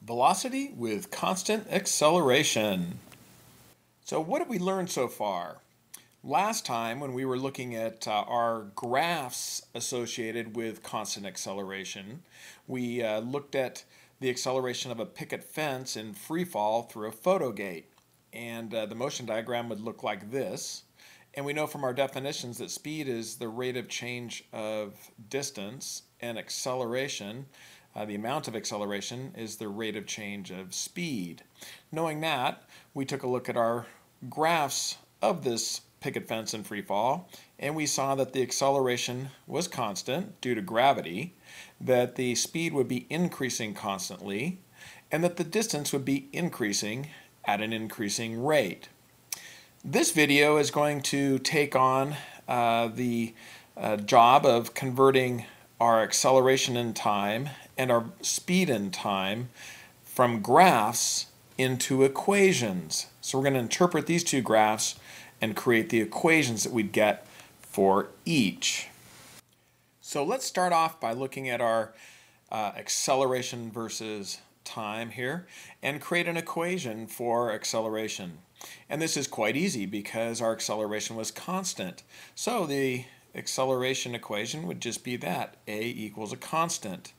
Velocity with constant acceleration. So what have we learned so far? Last time when we were looking at our graphs associated with constant acceleration, we looked at the acceleration of a picket fence in free fall through a photo gate. And the motion diagram would look like this. And we know from our definitions that speed is the rate of change of distance, and acceleration, the amount of acceleration, is the rate of change of speed. Knowing that, we took a look at our graphs of this picket fence in free fall, and we saw that the acceleration was constant due to gravity, that the speed would be increasing constantly, and that the distance would be increasing at an increasing rate. This video is going to take on the job of converting our acceleration in time and our speed in time from graphs into equations. So we're going to interpret these two graphs and create the equations that we'd get for each. So let's start off by looking at our acceleration versus time here and create an equation for acceleration. And this is quite easy because our acceleration was constant. So the acceleration equation would just be that, a equals a constant.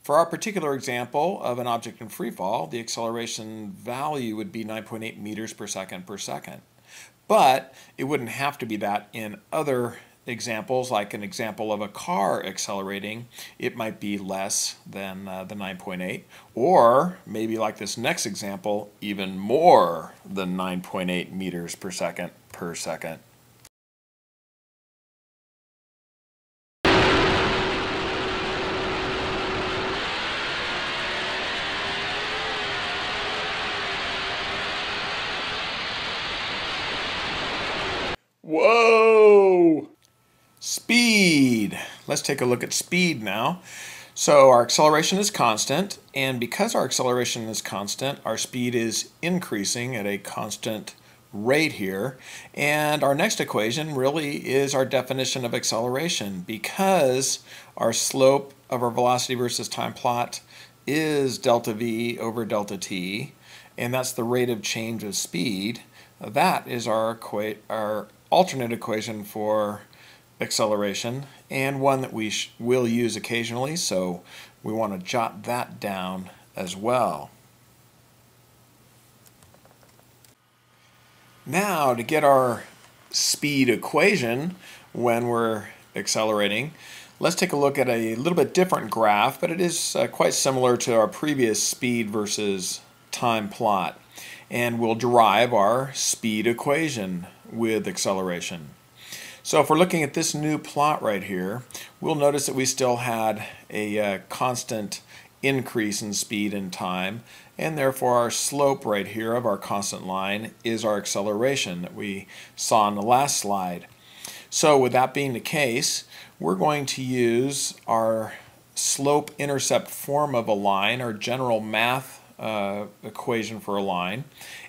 For our particular example of an object in free fall, the acceleration value would be 9.8 meters per second per second. But it wouldn't have to be that in other examples, like an example of a car accelerating. It might be less than the 9.8, or maybe like this next example, even more than 9.8 meters per second per second. Whoa! Speed. Let's take a look at speed now. So our acceleration is constant, and because our acceleration is constant, our speed is increasing at a constant rate here. And our next equation really is our definition of acceleration, because our slope of our velocity versus time plot is delta v over delta t, and that's the rate of change of speed. That is our alternate equation for acceleration, and one that we will use occasionally, so we want to jot that down as well. Now, to get our speed equation when we're accelerating, let's take a look at a little bit different graph, but it is quite similar to our previous speed versus time plot. And we'll derive our speed equation with acceleration. So if we're looking at this new plot right here, we'll notice that we still had a constant increase in speed and time, and therefore our slope right here of our constant line is our acceleration that we saw in the last slide. So with that being the case, we're going to use our slope-intercept form of a line, our general math equation for a line,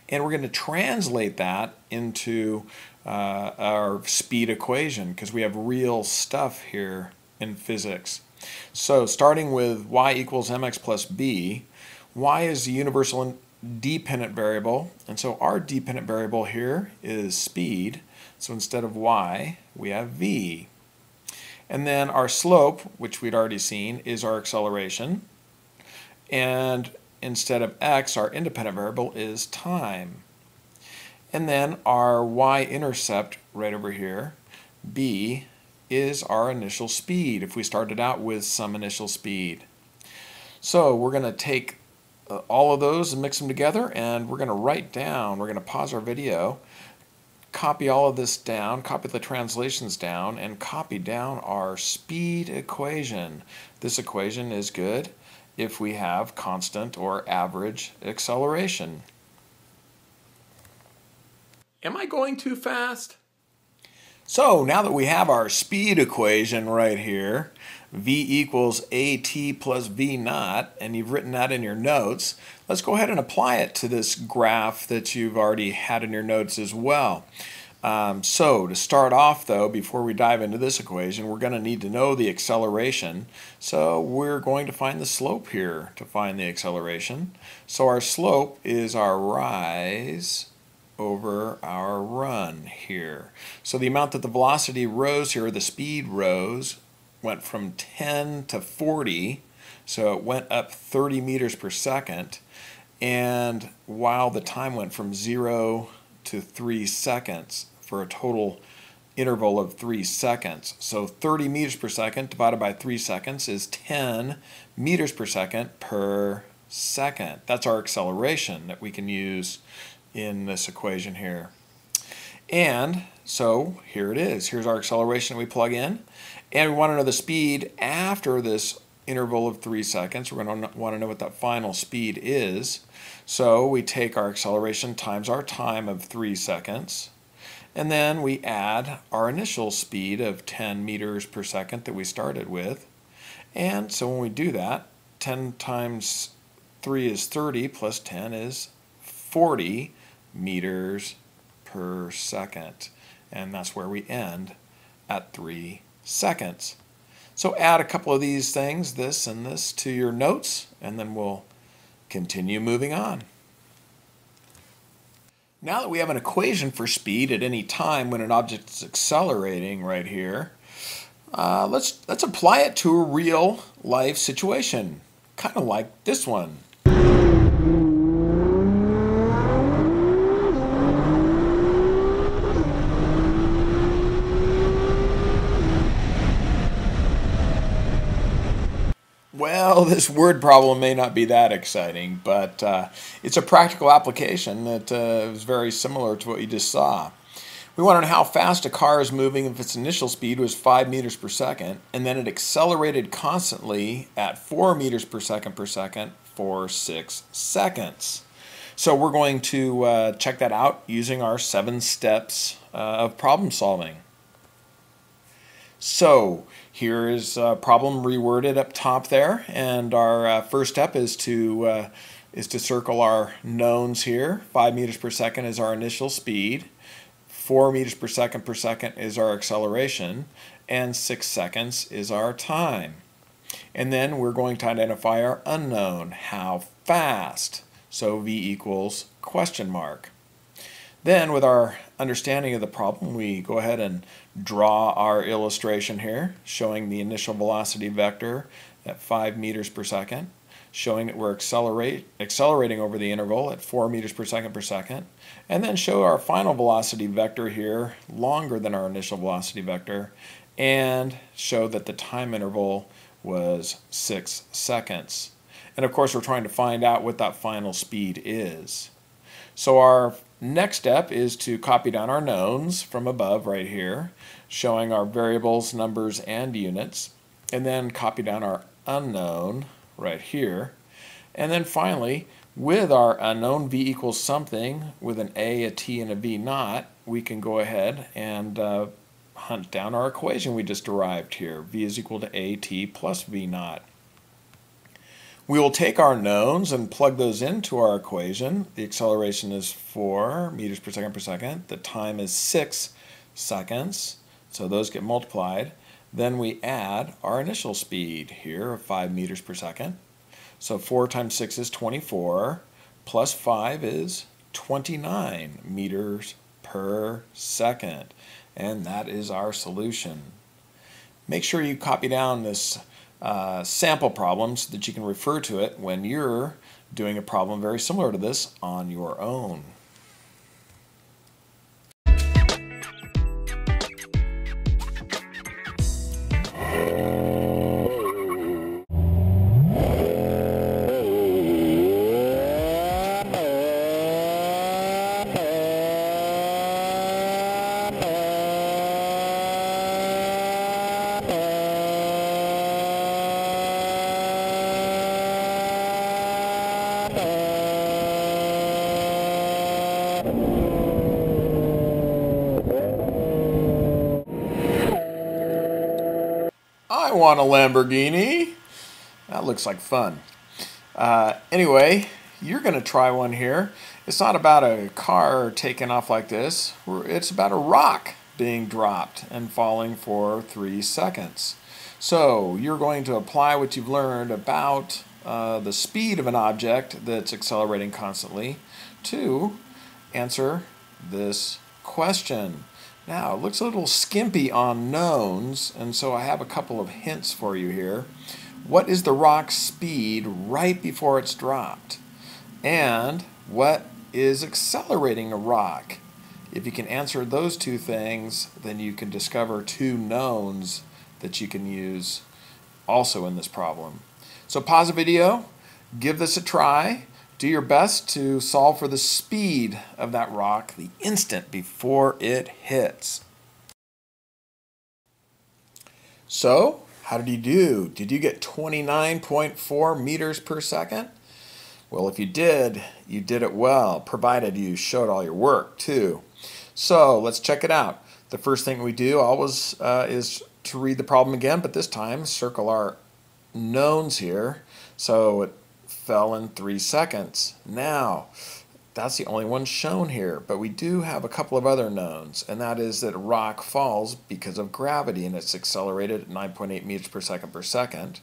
and we're going to translate that into our speed equation, because we have real stuff here in physics. So starting with y equals mx plus b, y is the universal dependent variable, and so our dependent variable here is speed. So instead of y, we have v. And then our slope, which we'd already seen, is our acceleration. And instead of x, our independent variable is time. And then our y-intercept right over here, b, is our initial speed if we started out with some initial speed. So we're going to take all of those and mix them together, and we're going to write down, we're going to pause our video, copy all of this down, copy the translations down, and copy down our speed equation. This equation is good if we have constant or average acceleration. Am I going too fast? So now that we have our speed equation right here, v equals at plus v naught, and you've written that in your notes, let's go ahead and apply it to this graph that you've already had in your notes as well. So to start off though, before we dive into this equation, we're going to need to know the acceleration. So we're going to find the slope here to find the acceleration. So our slope is our rise over our run here. So the amount that the velocity rose here, the speed rose, went from 10 to 40. So it went up 30 meters per second. And while the time went from 0 to 3 seconds for a total interval of 3 seconds. So 30 meters per second divided by 3 seconds is 10 meters per second per second. That's our acceleration that we can use in this equation here. And so here it is. Here's our acceleration we plug in. And we want to know the speed after this interval of 3 seconds. We're going to want to know what that final speed is. So we take our acceleration times our time of 3 seconds. And then we add our initial speed of 10 meters per second that we started with. And so when we do that, 10 times 3 is 30 plus 10 is 40 meters per second. And that's where we end at 3 seconds. So add a couple of these things, this and this, to your notes, and then we'll continue moving on. Now that we have an equation for speed at any time when an object is accelerating right here, let's apply it to a real life situation, kind of like this one. Well, this word problem may not be that exciting, but it's a practical application that is very similar to what you just saw. We want to know how fast a car is moving if its initial speed was 5 meters per second, and then it accelerated constantly at 4 meters per second for 6 seconds. So we're going to check that out using our 7 steps of problem solving. So here is a problem reworded up top there, and our first step is to circle our knowns here. 5 meters per second is our initial speed, 4 meters per second is our acceleration, and 6 seconds is our time. And then we're going to identify our unknown, how fast. So V equals question mark. Then with our understanding of the problem, we go ahead and draw our illustration here, showing the initial velocity vector at 5 meters per second, showing that we're accelerating over the interval at 4 meters per second, and then show our final velocity vector here, longer than our initial velocity vector, and show that the time interval was 6 seconds. And of course, we're trying to find out what that final speed is. So our next step is to copy down our knowns from above right here, showing our variables, numbers, and units, and then copy down our unknown right here. And then finally, with our unknown v equals something with an a, a t, and a v naught, we can go ahead and hunt down our equation we just derived here. V is equal to at plus v naught. We will take our knowns and plug those into our equation. The acceleration is 4 meters per second. The time is 6 seconds. So those get multiplied. Then we add our initial speed here of 5 meters per second. So 4 times 6 is 24, plus 5 is 29 meters per second. And that is our solution. Make sure you copy down this sample problem so that you can refer to it when you're doing a problem very similar to this on your own. I want a Lamborghini. That looks like fun. Anyway, you're going to try one here. It's not about a car taking off like this. It's about a rock being dropped and falling for 3 seconds. So you're going to apply what you've learned about the speed of an object that's accelerating constantly to answer this question. Now, it looks a little skimpy on knowns, and so I have a couple of hints for you here. What is the rock's speed right before it's dropped? And what is accelerating a rock? If you can answer those two things, then you can discover two knowns that you can use also in this problem. So pause the video, give this a try, do your best to solve for the speed of that rock the instant before it hits. So, how did you do? Did you get 29.4 meters per second? Well, if you did it well, provided you showed all your work too. So let's check it out. The first thing we do always is to read the problem again, but this time circle our knowns here. So it fell in 3 seconds. Now, that's the only one shown here, but we do have a couple of other knowns, and that is that a rock falls because of gravity, and it's accelerated at 9.8 meters per second.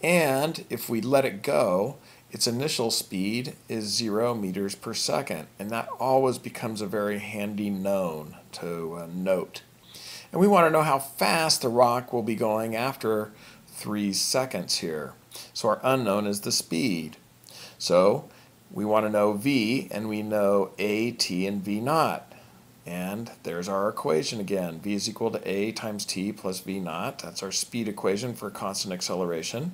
And if we let it go, its initial speed is 0 meters per second, and that always becomes a very handy known to note. And we want to know how fast the rock will be going after 3 seconds here. So our unknown is the speed. So we want to know v, and we know a, t, and v naught. And there's our equation again. V is equal to a times t plus v naught. That's our speed equation for constant acceleration.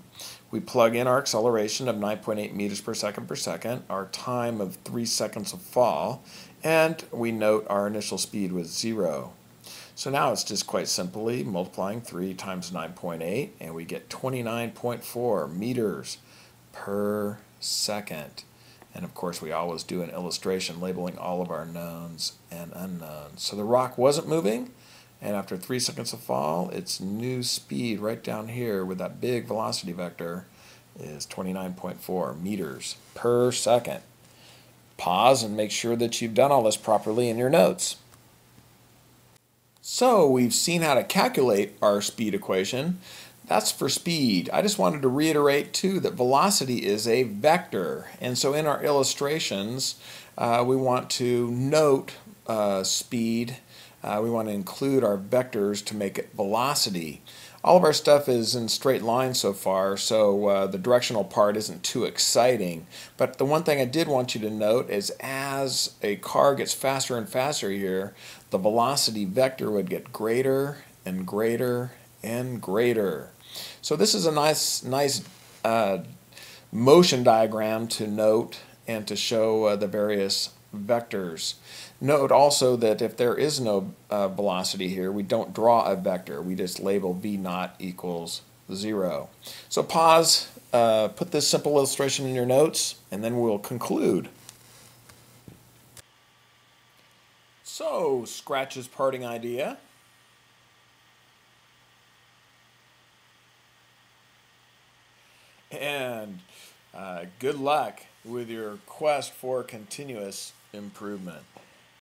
We plug in our acceleration of 9.8 meters per second, our time of 3 seconds of fall, and we note our initial speed was 0. So now it's just quite simply multiplying 3 times 9.8, and we get 29.4 meters per second. And of course, we always do an illustration labeling all of our knowns and unknowns. So the rock wasn't moving, and after 3 seconds of fall, its new speed right down here with that big velocity vector is 29.4 meters per second. Pause and make sure that you've done all this properly in your notes. So we've seen how to calculate our speed equation. That's for speed. I just wanted to reiterate too that velocity is a vector, and so in our illustrations we want to note speed. We want to include our vectors to make it velocity. All of our stuff is in straight lines so far, so the directional part isn't too exciting. But the one thing I did want you to note is as a car gets faster and faster here, the velocity vector would get greater and greater and greater. So this is a nice motion diagram to note and to show the various vectors. Note also that if there is no velocity here, we don't draw a vector. We just label v naught equals 0. So pause, put this simple illustration in your notes, and then we'll conclude. So, Scratch's parting idea. And good luck with your quest for continuous improvement.